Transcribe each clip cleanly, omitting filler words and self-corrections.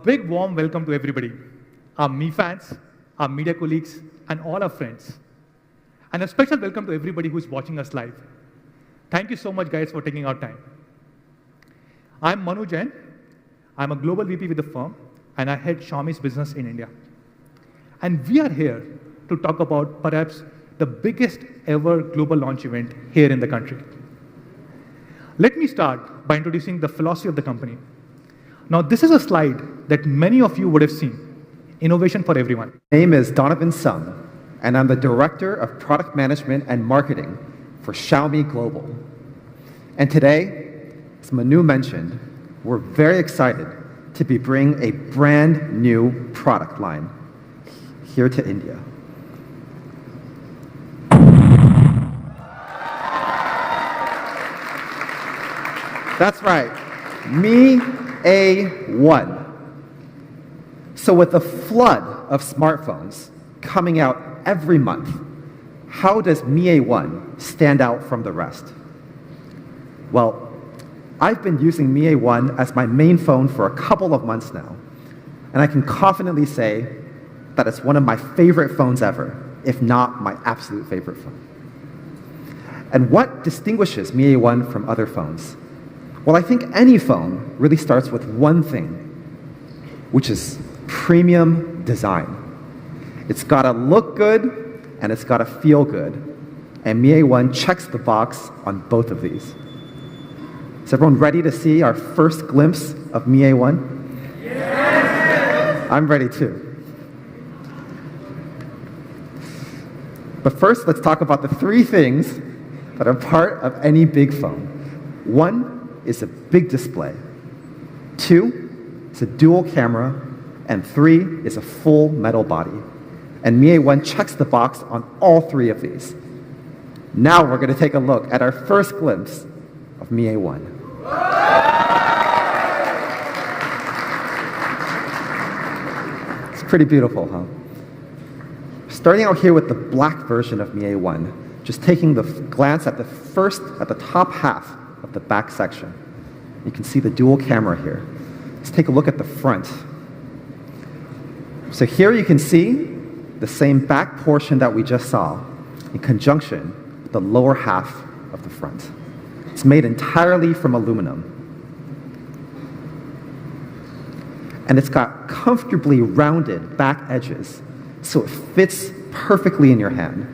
big warm welcome to everybody, our Mi fans, our media colleagues, and all our friends. And a special welcome to everybody who's watching us live. Thank you so much, guys, for taking our time. I'm Manu Jain. I'm a global VP with the firm, and I head Xiaomi's business in India. And we are here to talk about perhaps the biggest ever global launch event here in the country. Let me start by introducing the philosophy of the company. Now, this is a slide that many of you would have seen, innovation for everyone. My name is Donovan Sung, and I'm the Director of Product Management and Marketing for Xiaomi Global. And today, as Manu mentioned, we're very excited to be bringing a brand new product line here to India. That's right, Mi A1. So with a flood of smartphones coming out every month, how does Mi A1 stand out from the rest? Well, I've been using Mi A1 as my main phone for a couple of months now, and I can confidently say that it's one of my favorite phones ever, if not my absolute favorite phone. And what distinguishes Mi A1 from other phones? Well, I think any phone really starts with one thing, which is premium design. It's got to look good, and it's got to feel good. And Mi A1 checks the box on both of these. Is everyone ready to see our first glimpse of Mi A1? Yes! I'm ready too. But first, let's talk about the three things that are part of any big phone. One is a big display. Two is a dual camera. And three is a full metal body. And Mi A1 checks the box on all three of these. Now we're going to take a look at our first glimpse of Mi A1. It's pretty beautiful, huh? Starting out here with the black version of Mi A1, just taking the glance at the top half of the back section. You can see the dual camera here. Let's take a look at the front. So here you can see the same back portion that we just saw in conjunction with the lower half of the front. It's made entirely from aluminum. And it's got comfortably rounded back edges, so it fits perfectly in your hand.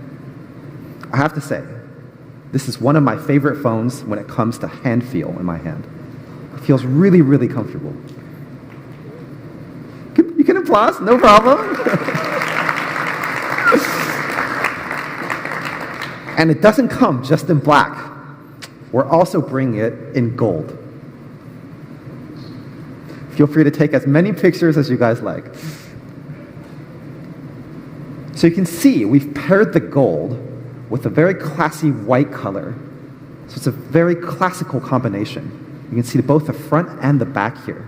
I have to say, this is one of my favorite phones when it comes to hand feel in my hand. It feels really, really comfortable. You can applause, no problem. And it doesn't come just in black. We're also bringing it in gold. Feel free to take as many pictures as you guys like. So you can see we've paired the gold with a very classy white color. So it's a very classical combination. You can see both the front and the back here.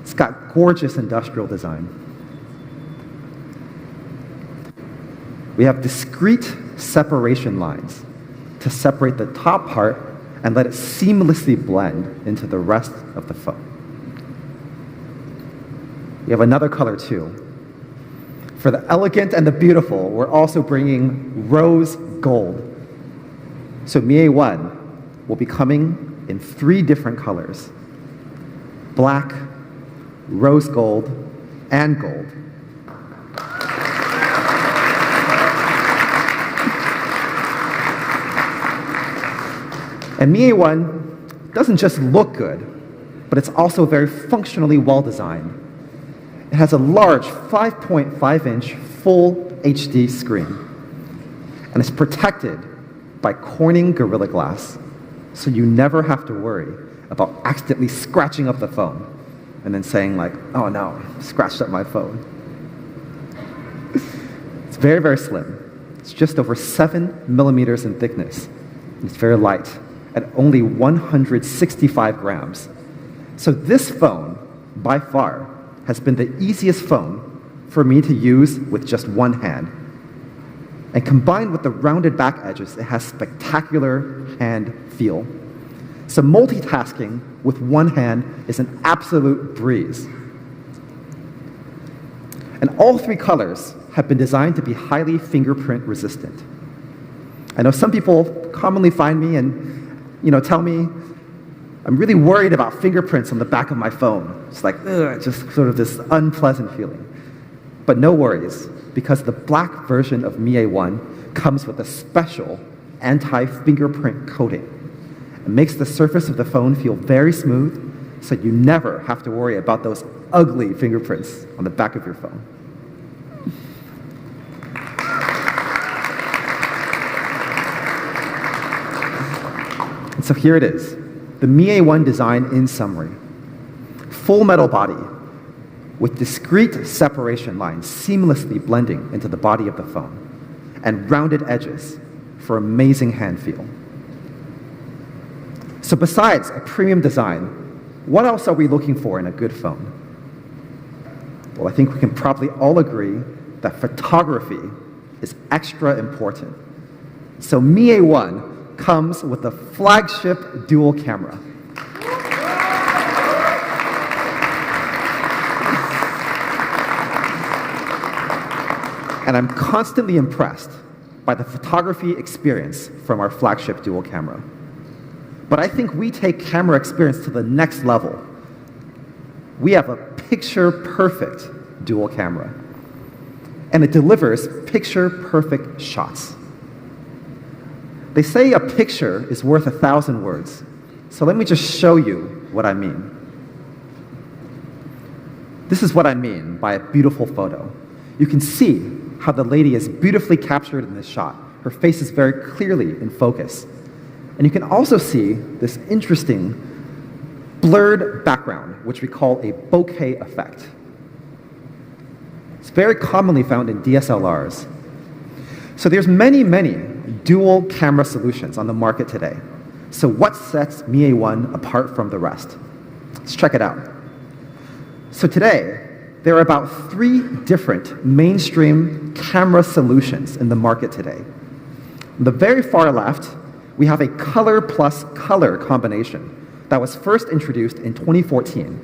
It's got gorgeous industrial design. We have discrete separation lines to separate the top part and let it seamlessly blend into the rest of the phone. We have another color too. For the elegant and the beautiful, we're also bringing rose gold. So Mi A1 will be coming in three different colors: black, rose gold, and gold. And Mi A1 doesn't just look good, but it's also very functionally well designed. It has a large 5.5-inch full HD screen, and it's protected by Corning Gorilla Glass, so you never have to worry about accidentally scratching up the phone and then saying like, oh no, scratched up my phone. It's very, very slim. It's just over 7 millimeters in thickness. It's very light at only 165 grams. So this phone, by far, has been the easiest phone for me to use with just one hand. And combined with the rounded back edges, it has spectacular hand feel. So multitasking with one hand is an absolute breeze. And all three colors have been designed to be highly fingerprint resistant. I know some people commonly find me and tell me, I'm really worried about fingerprints on the back of my phone. It's like, ugh, just sort of this unpleasant feeling. But no worries, because the black version of Mi A1 comes with a special anti-fingerprint coating. It makes the surface of the phone feel very smooth, so you never have to worry about those ugly fingerprints on the back of your phone. And so here it is, the Mi A1 design in summary. Full metal body with discrete separation lines seamlessly blending into the body of the phone, and rounded edges for amazing hand feel. So besides a premium design, what else are we looking for in a good phone? Well, I think we can probably all agree that photography is extra important. So Mi A1 comes with a flagship dual camera. And I'm constantly impressed by the photography experience from our flagship dual camera. But I think we take camera experience to the next level. We have a picture-perfect dual camera, and it delivers picture-perfect shots. They say a picture is worth 1,000 words, so let me just show you what I mean. This is what I mean by a beautiful photo. You can see how the lady is beautifully captured in this shot. Her face is very clearly in focus. And you can also see this interesting blurred background, which we call a bokeh effect. It's very commonly found in DSLRs. So there's many dual camera solutions on the market today. So what sets Mi A1 apart from the rest? Let's check it out. So today, there are about 3 different mainstream camera solutions in the market today. On the very far left, we have a color plus color combination that was first introduced in 2014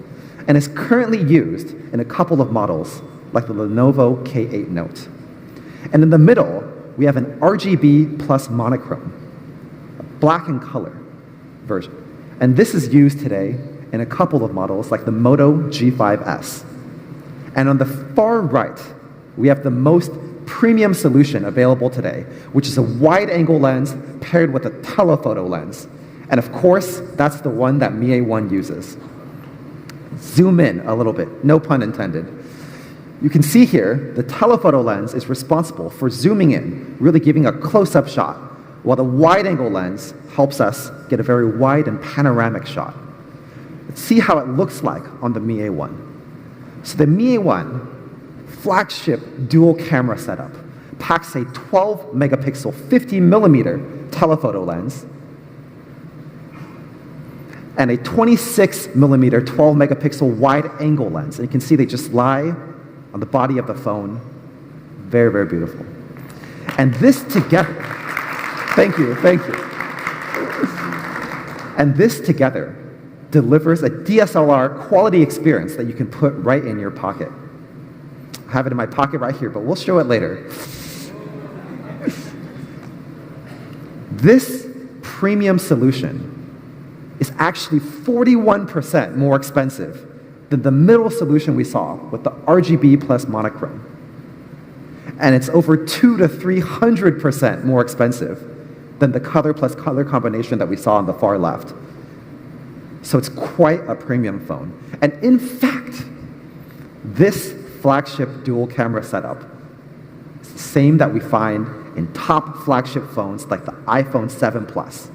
and is currently used in a couple of models like the Lenovo K8 Note. And in the middle, we have an RGB plus monochrome, a black and color version. And this is used today in a couple of models like the Moto G5S. And on the far right, we have the most premium solution available today, which is a wide-angle lens paired with a telephoto lens. And of course, that's the one that Mi A1 uses. Zoom in a little bit, no pun intended. You can see here, the telephoto lens is responsible for zooming in, really giving a close-up shot, while the wide-angle lens helps us get a very wide and panoramic shot. Let's see how it looks like on the Mi A1. So the Mi A1 flagship dual camera setup packs a 12 megapixel 50 millimeter telephoto lens and a 26 millimeter 12 megapixel wide angle lens. And you can see they just lie on the body of the phone. Very, very beautiful. And this together, thank you. And this together delivers a DSLR quality experience that you can put right in your pocket. I have it in my pocket right here, but we'll show it later. This premium solution is actually 41% more expensive than the middle solution we saw with the RGB plus monochrome. And it's over 200 to 300% more expensive than the color plus color combination that we saw on the far left. So it's quite a premium phone. And in fact, this flagship dual camera setup is the same that we find in top flagship phones like the iPhone 7 Plus.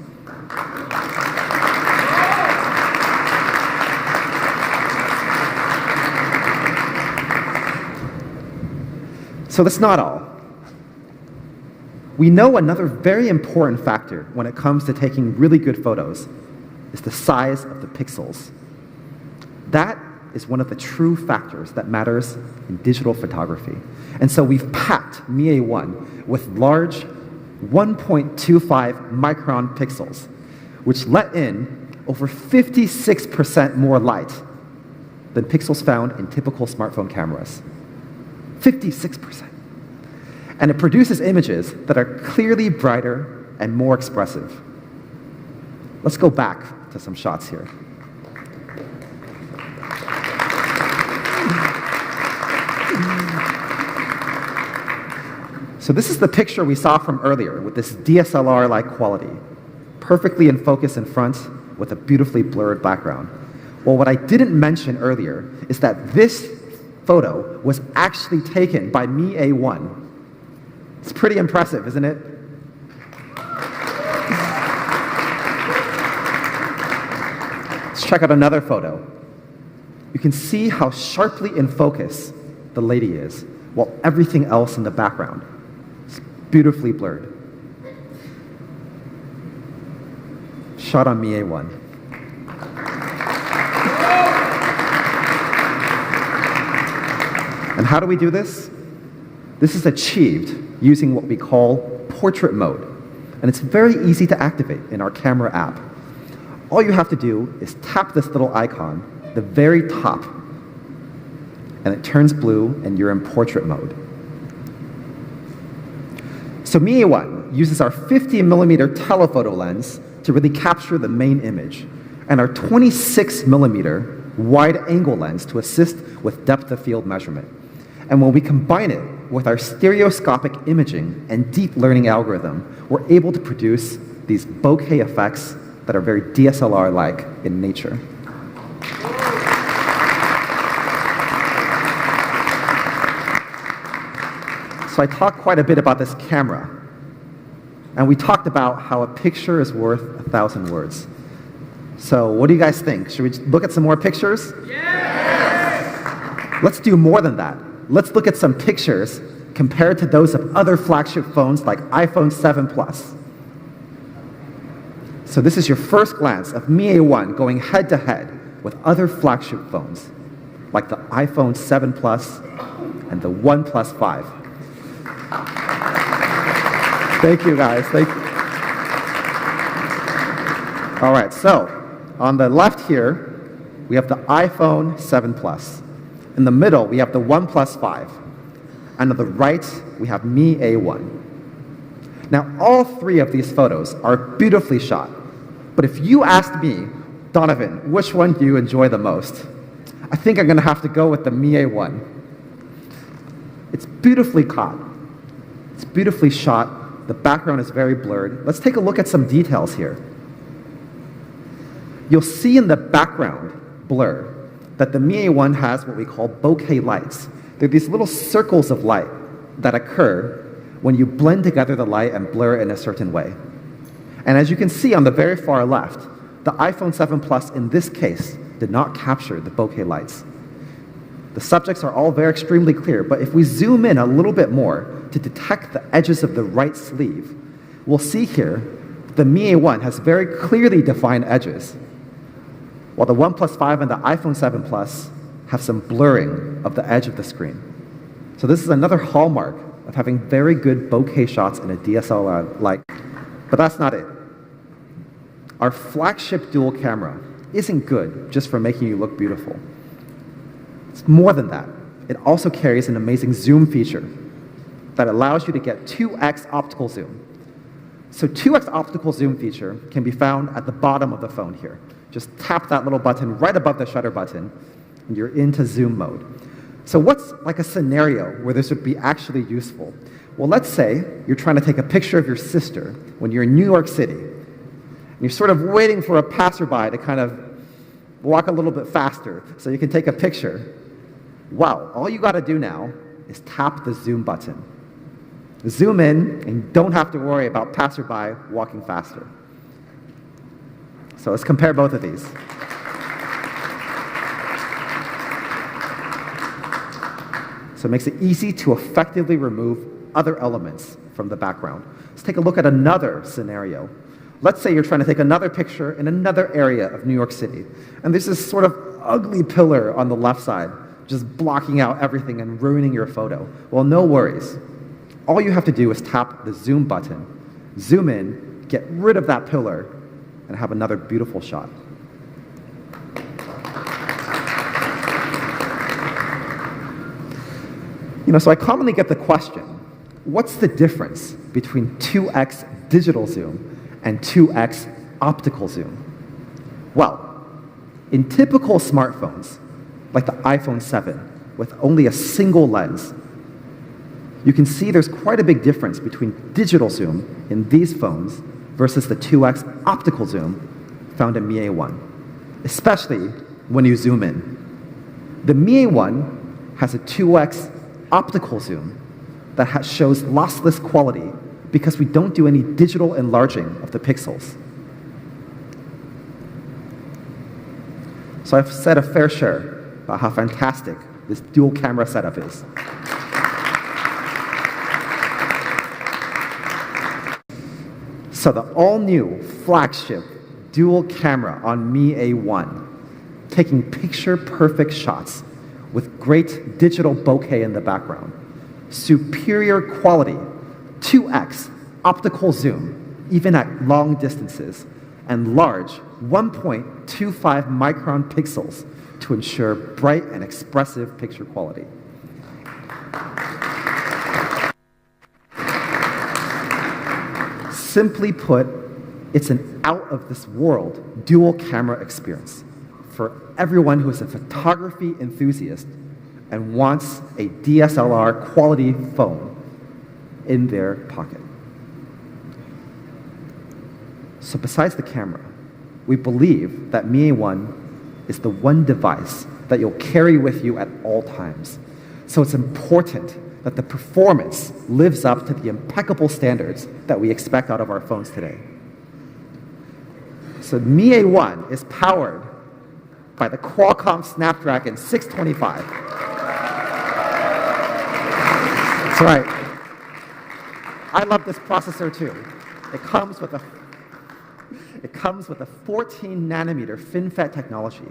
So that's not all. We know another very important factor when it comes to taking really good photos is the size of the pixels. That is one of the true factors that matters in digital photography. And so we've packed Mi A1 with large 1.25 micron pixels, which let in over 56% more light than pixels found in typical smartphone cameras. 56%. And it produces images that are clearly brighter and more expressive. Let's go back to some shots here. So this is the picture we saw from earlier with this DSLR-like quality, perfectly in focus in front with a beautifully blurred background. Well, what I didn't mention earlier is that this photo was actually taken by Mi A1. It's pretty impressive, isn't it? Let's check out another photo. You can see how sharply in focus the lady is, while everything else in the background is beautifully blurred. Shot on Mi A1. And how do we do this? This is achieved using what we call portrait mode. And it's very easy to activate in our camera app. All you have to do is tap this little icon, the very top, and it turns blue and you're in portrait mode. So Mi A1 uses our 50mm telephoto lens to really capture the main image, and our 26mm wide-angle lens to assist with depth of field measurement. And when we combine it with our stereoscopic imaging and deep learning algorithm, we're able to produce these bokeh effects that are very DSLR-like in nature. So I talked quite a bit about this camera. And we talked about how a picture is worth 1,000 words. So what do you guys think? Should we look at some more pictures? Yes! Let's do more than that. Let's look at some pictures compared to those of other flagship phones like iPhone 7 Plus. So this is your first glance of Mi A1 going head-to-head with other flagship phones like the iPhone 7 Plus and the OnePlus 5. Thank you, guys. Thank you. All right, so on the left here, we have the iPhone 7 Plus. In the middle, we have the OnePlus 5. And on the right, we have Mi A1. Now, all three of these photos are beautifully shot. But if you asked me, Donovan, which one do you enjoy the most? I think I'm going to have to go with the Mi A1. It's beautifully caught. It's beautifully shot. The background is very blurred. Let's take a look at some details here. You'll see in the background blur that the Mi A1 has what we call bokeh lights. They're these little circles of light that occur when you blend together the light and blur it in a certain way. And as you can see on the very far left, the iPhone 7 Plus in this case did not capture the bokeh lights. The subjects are all very extremely clear, but if we zoom in a little bit more to detect the edges of the right sleeve, we'll see here the Mi A1 has very clearly defined edges, while the OnePlus 5 and the iPhone 7 Plus have some blurring of the edge of the screen. So this is another hallmark of having very good bokeh shots in a DSLR-like. But that's not it. Our flagship dual camera isn't good just for making you look beautiful. It's more than that. It also carries an amazing zoom feature that allows you to get 2x optical zoom. So 2x optical zoom feature can be found at the bottom of the phone here. Just tap that little button right above the shutter button, and you're into zoom mode. So what's like a scenario where this would be actually useful? Well, let's say you're trying to take a picture of your sister when you're in New York City. And you're sort of waiting for a passerby to kind of walk a little bit faster so you can take a picture. Wow, all you got to do now is tap the zoom button. Zoom in, and you don't have to worry about passerby walking faster. So let's compare both of these. So it makes it easy to effectively remove other elements from the background. Let's take a look at another scenario. Let's say you're trying to take another picture in another area of New York City, and there's this sort of ugly pillar on the left side, just blocking out everything and ruining your photo. Well, no worries. All you have to do is tap the zoom button, zoom in, get rid of that pillar, and have another beautiful shot. So I commonly get the question, what's the difference between 2x digital zoom and 2x optical zoom? Well, in typical smartphones, like the iPhone 7, with only a single lens, you can see there's quite a big difference between digital zoom in these phones versus the 2x optical zoom found in Mi A1, especially when you zoom in. The Mi A1 has a 2x optical zoom that shows lossless quality because we don't do any digital enlarging of the pixels. So I've said a fair share about how fantastic this dual camera setup is. So the all-new flagship dual camera on Mi A1, taking picture-perfect shots with great digital bokeh in the background, superior quality, 2x optical zoom, even at long distances, and large 1.25 micron pixels to ensure bright and expressive picture quality. Simply put, it's an out-of-this-world dual camera experience for everyone who is a photography enthusiast and wants a DSLR quality phone in their pocket. So besides the camera, we believe that Mi A1 is the one device that you'll carry with you at all times. So it's important that the performance lives up to the impeccable standards that we expect out of our phones today. So Mi A1 is powered by the Qualcomm Snapdragon 625. That's right. I love this processor too. It comes with a 14 nanometer FinFET technology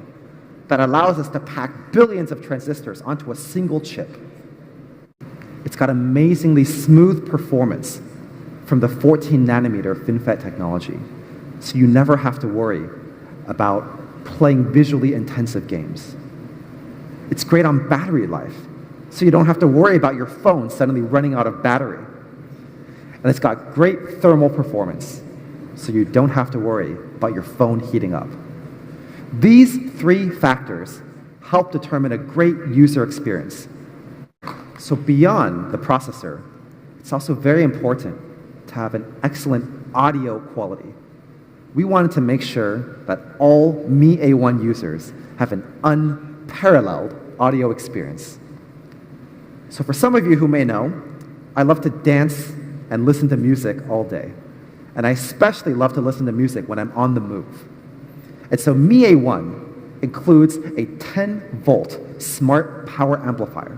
that allows us to pack billions of transistors onto a single chip. It's got amazingly smooth performance from the 14 nanometer FinFET technology, so you never have to worry about playing visually intensive games. It's great on battery life, so you don't have to worry about your phone suddenly running out of battery. And it's got great thermal performance, so you don't have to worry about your phone heating up. These three factors help determine a great user experience. So beyond the processor, it's also very important to have an excellent audio quality. We wanted to make sure that all Mi A1 users have an unparalleled audio experience. So for some of you who may know, I love to dance and listen to music all day. And I especially love to listen to music when I'm on the move. And so Mi A1 includes a 10-volt smart power amplifier,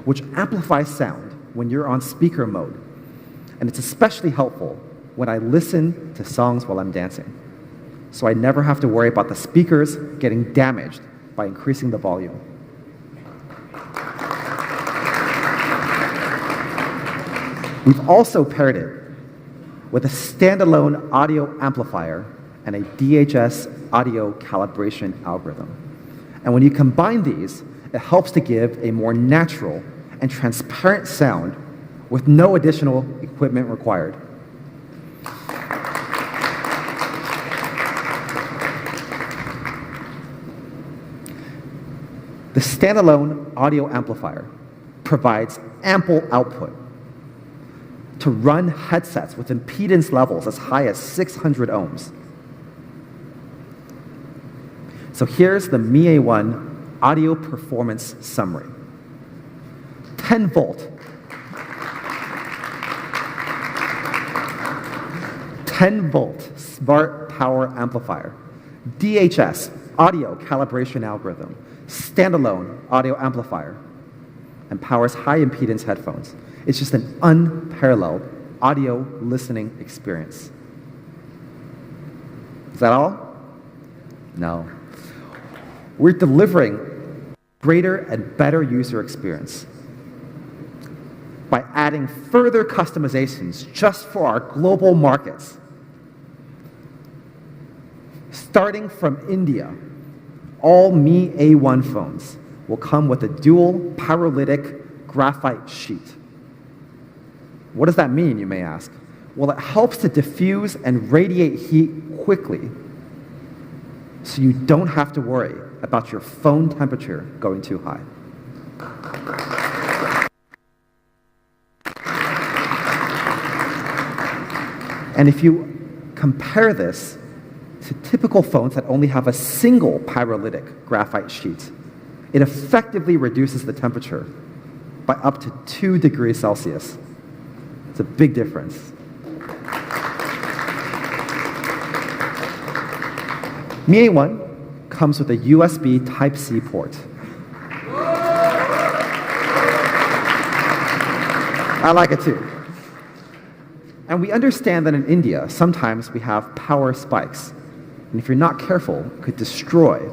which amplifies sound when you're on speaker mode. And it's especially helpful when I listen to songs while I'm dancing. So I never have to worry about the speakers getting damaged by increasing the volume. We've also paired it with a standalone audio amplifier and a DHS audio calibration algorithm. And when you combine these, it helps to give a more natural and transparent sound with no additional equipment required. The standalone audio amplifier provides ample output to run headsets with impedance levels as high as 600 ohms. So here's the Mi A1 audio performance summary. 10 volt. 10 volt smart power amplifier. DHS audio calibration algorithm. Standalone audio amplifier. And powers high impedance headphones. It's just an unparalleled audio listening experience. Is that all? No. We're delivering greater and better user experience by adding further customizations just for our global markets. Starting from India, all Mi A1 phones will come with a dual paralytic graphite sheet. What does that mean, you may ask? Well, it helps to diffuse and radiate heat quickly, so you don't have to worry about your phone temperature going too high. And if you compare this to typical phones that only have a single pyrolytic graphite sheet, it effectively reduces the temperature by up to 2 degrees Celsius. It's a big difference. Mi A1 comes with a USB Type-C port. I like it too. And we understand that in India, sometimes we have power spikes. And if you're not careful, it could destroy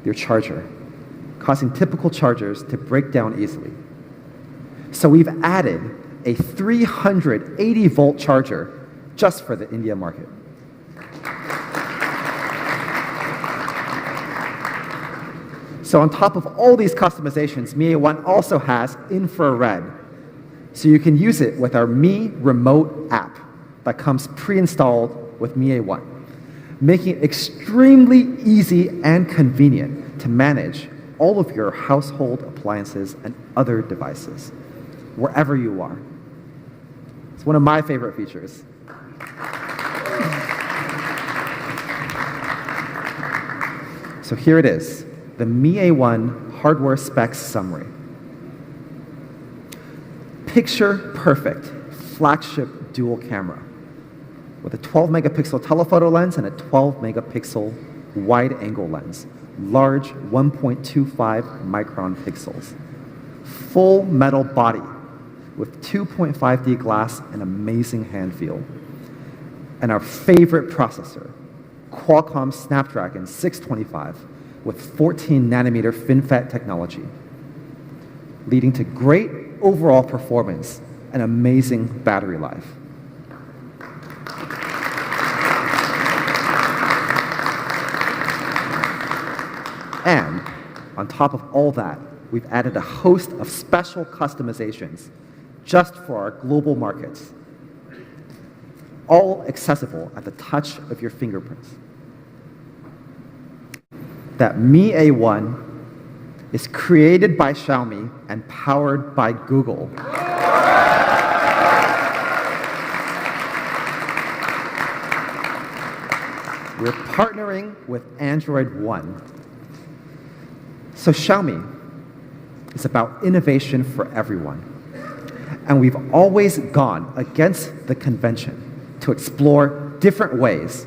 your charger, causing typical chargers to break down easily. So we've added a 380-volt charger just for the India market. So on top of all these customizations, Mi A1 also has infrared. So you can use it with our Mi Remote app that comes pre-installed with Mi A1, making it extremely easy and convenient to manage all of your household appliances and other devices, wherever you are. It's one of my favorite features. So here it is, the Mi A1 hardware specs summary. Picture-perfect flagship dual camera with a 12-megapixel telephoto lens and a 12-megapixel wide-angle lens, large 1.25 micron pixels. Full metal body with 2.5D glass and amazing hand feel. And our favorite processor, Qualcomm Snapdragon 625 with 14-nanometer FinFET technology, leading to great overall performance and amazing battery life. And on top of all that, we've added a host of special customizations just for our global markets, all accessible at the touch of your fingerprints. That Mi A1 is created by Xiaomi and powered by Google. We're partnering with AndroidOne. So Xiaomi is about innovation for everyone. And we've always gone against the convention to explore different ways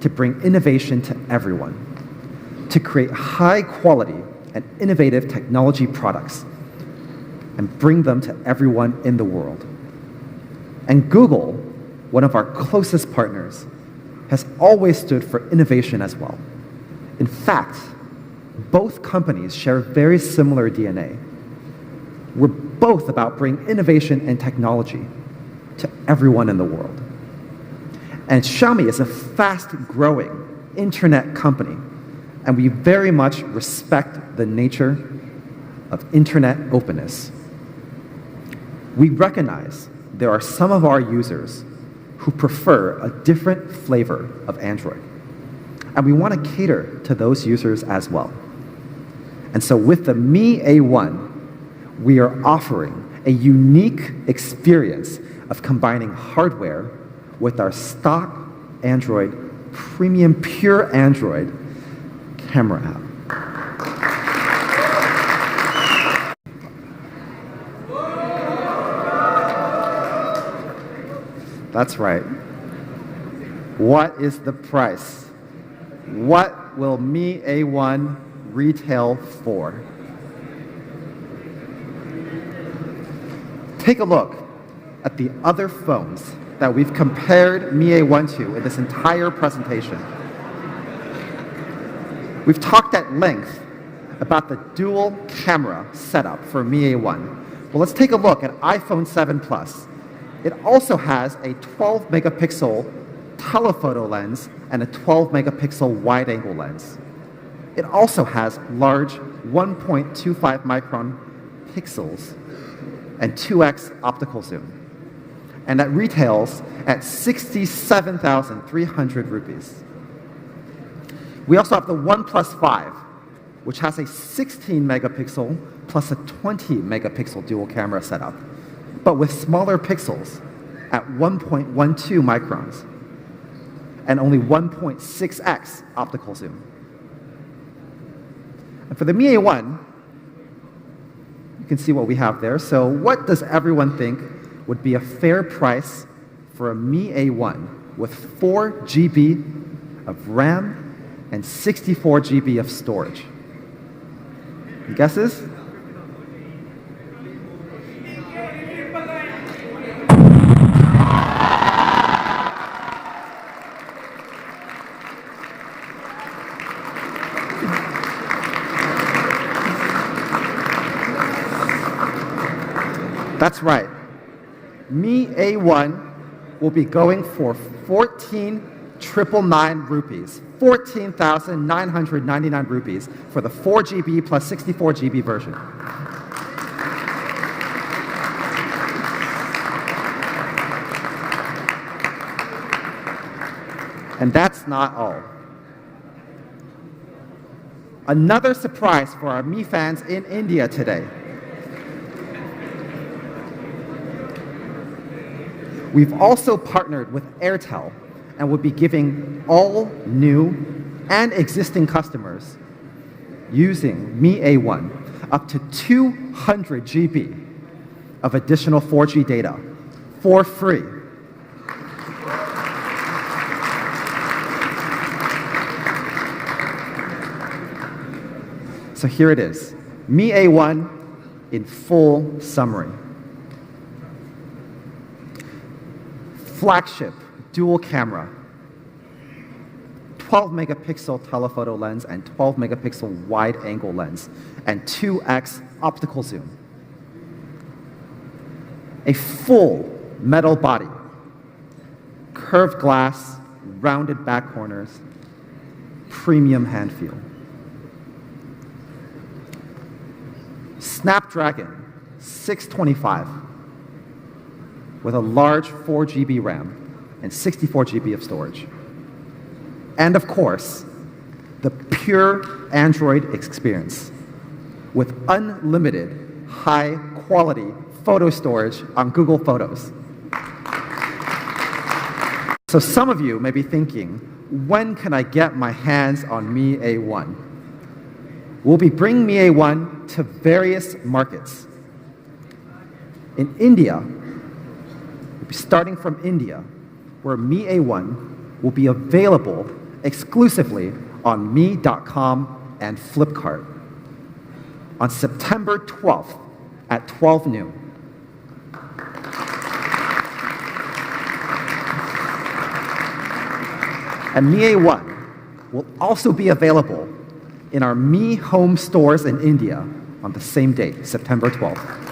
to bring innovation to everyone, to create high quality and innovative technology products and bring them to everyone in the world. And Google, one of our closest partners, has always stood for innovation as well. In fact, both companies share very similar DNA. We're both about bringing innovation and technology to everyone in the world. And Xiaomi is a fast-growing internet company, and we very much respect the nature of internet openness. We recognize there are some of our users who prefer a different flavor of Android, and we want to cater to those users as well. And so with the Mi A1, we are offering a unique experience of combining hardware with our stock Android, premium pure Android camera app. That's right. What is the price? What will Mi A1 retail for? Take a look at the other phones that we've compared Mi A1 to in this entire presentation. We've talked at length about the dual camera setup for Mi A1. Well, let's take a look at iPhone 7 Plus. It also has a 12-megapixel telephoto lens and a 12-megapixel wide-angle lens. It also has large 1.25 micron megapixels and 2x optical zoom. And that retails at 67,300 rupees. We also have the OnePlus 5, which has a 16 megapixel plus a 20 megapixel dual camera setup, but with smaller pixels at 1.12 microns and only 1.6x optical zoom. And for the Mi A1, you can see what we have there. So what does everyone think would be a fair price for a Mi A1 with 4 GB of RAM and 64 GB of storage? Any guesses? That's right. Mi A1 will be going for 14,999 rupees, 14,999 rupees for the 4 GB plus 64 GB version. And that's not all. Another surprise for our Mi fans in India today. We've also partnered with Airtel and will be giving all new and existing customers using Mi A1 up to 200 GB of additional 4G data for free. So here it is, Mi A1 in full summary. Flagship dual camera, 12 megapixel telephoto lens and 12 megapixel wide angle lens, and 2x optical zoom. A full metal body, curved glass, rounded back corners, premium hand feel. Snapdragon 625 with a large 4 GB RAM and 64 GB of storage. And of course, the pure Android experience with unlimited high quality photo storage on Google Photos. So some of you may be thinking, when can I get my hands on Mi A1? We'll be bringing Mi A1 to various markets. In India, we'll be starting from India, where Mi A1 will be available exclusively on Mi.com and Flipkart on September 12th at 12 noon. And Mi A1 will also be available in our Mi Home stores in India on the same date, September 12th.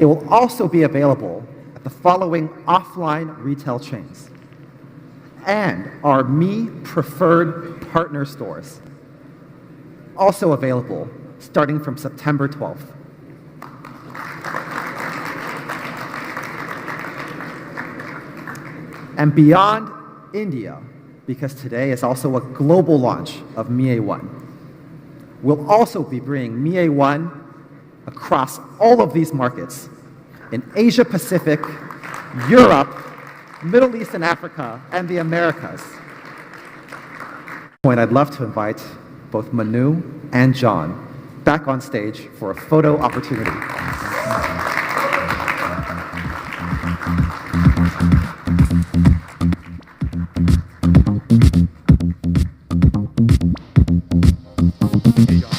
It will also be available at the following offline retail chains and our Mi Preferred Partner stores, also available starting from September 12th. And beyond India, because today is also a global launch of Mi A1, we'll also be bringing Mi A1 across all of these markets in Asia Pacific, Europe, Middle East and Africa, and the Americas. I'd love to invite both Manu and John back on stage for a photo opportunity. Hey, John.